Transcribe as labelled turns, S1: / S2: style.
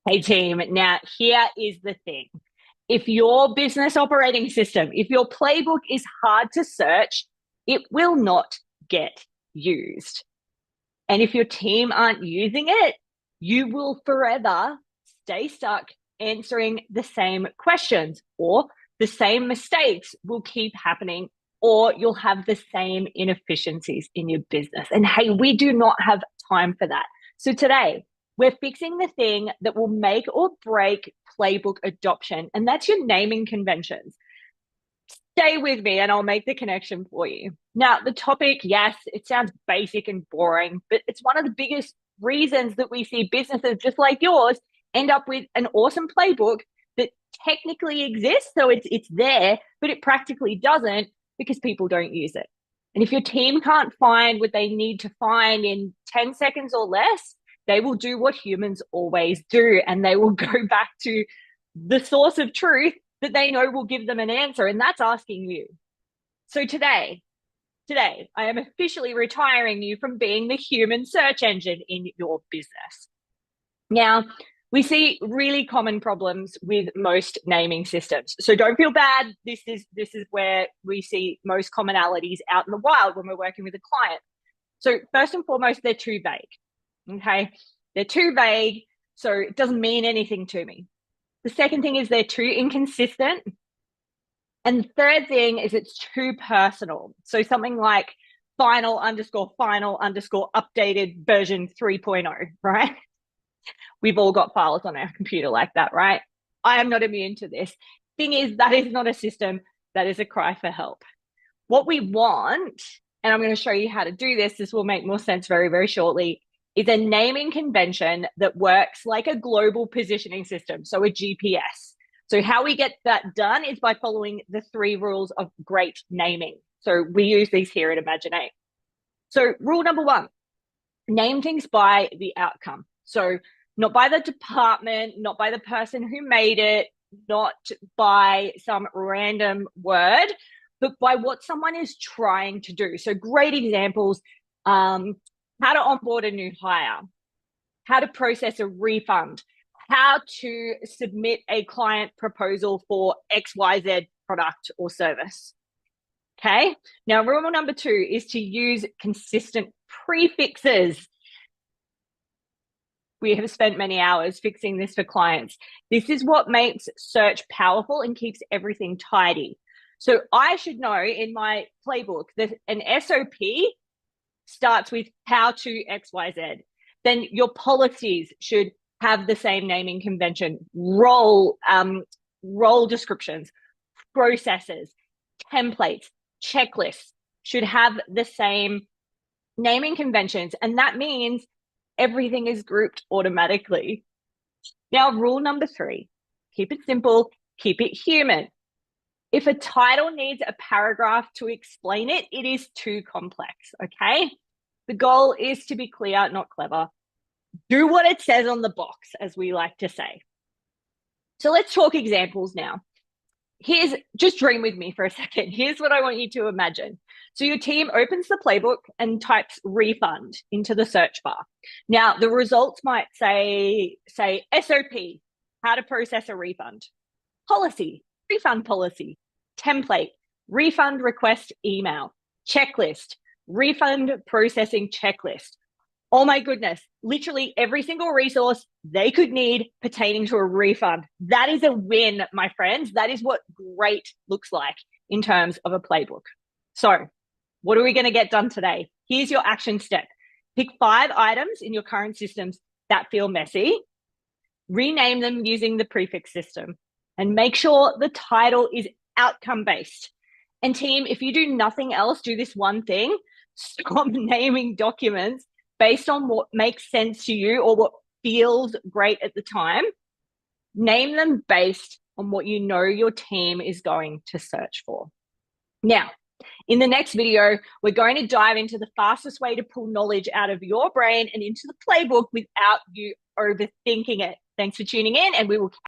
S1: Hey team, now here is the thing. If your business operating system, if your playbook is hard to search, it will not get used. And if your team aren't using it, you will forever stay stuck answering the same questions, or the same mistakes will keep happening, or you'll have the same inefficiencies in your business. And hey, we do not have time for that. So today, we're fixing the thing that will make or break playbook adoption, and that's your naming conventions. Stay with me and I'll make the connection for you. Now, the topic, yes, it sounds basic and boring, but it's one of the biggest reasons that we see businesses just like yours end up with an awesome playbook that technically exists. So it's there, but it practically doesn't because people don't use it. And if your team can't find what they need to find in 10 seconds or less, they will do what humans always do, and they will go back to the source of truth that they know will give them an answer, and that's asking you. So today, I am officially retiring you from being the human search engine in your business. Now, we see really common problems with most naming systems. So don't feel bad. This is where we see most commonalities out in the wild when we're working with a client. So first and foremost, they're too vague. Okay. They're too vague. So it doesn't mean anything to me. The second thing is they're too inconsistent. And the third thing is it's too personal. So something like final underscore updated version 3.0, right? We've all got files on our computer like that, right? I am not immune to this. Thing is, that is not a system, that is a cry for help. What we want, and I'm going to show you how to do this, this will make more sense very, very shortly, is a naming convention that works like a global positioning system, so a GPS. So how we get that done is by following the 3 rules of great naming. So we use these here at Imaginate. So rule number 1, name things by the outcome. So not by the department, not by the person who made it, not by some random word, but by what someone is trying to do. So great examples, how to onboard a new hire, how to process a refund, how to submit a client proposal for XYZ product or service. Okay. Now, rule number 2 is to use consistent prefixes. We have spent many hours fixing this for clients. This is what makes search powerful and keeps everything tidy. So I should know in my playbook that an SOP starts with how to XYZ. Then your policies should have the same naming convention, role descriptions, processes, templates, checklists should have the same naming conventions. And that means everything is grouped automatically. Now, rule number 3, keep it simple, keep it human. If a title needs a paragraph to explain it, it is too complex, okay? The goal is to be clear, not clever. Do what it says on the box, as we like to say. So let's talk examples now. Just dream with me for a second. Here's what I want you to imagine. So your team opens the playbook and types refund into the search bar. Now, the results might say SOP, how to process a refund, policy, refund policy, template, refund request email, checklist, refund processing checklist. Oh my goodness, literally every single resource they could need pertaining to a refund. That is a win, my friends. That is what great looks like in terms of a playbook. So what are we going to get done today? Here's your action step. Pick 5 items in your current systems that feel messy, rename them using the prefix system, and make sure the title is outcome based. And team, if you do nothing else, do this one thing: stop naming documents based on what makes sense to you or what feels great at the time. Name them based on what you know your team is going to search for. Now, in the next video, we're going to dive into the fastest way to pull knowledge out of your brain and into the playbook without you overthinking it. Thanks for tuning in, and we will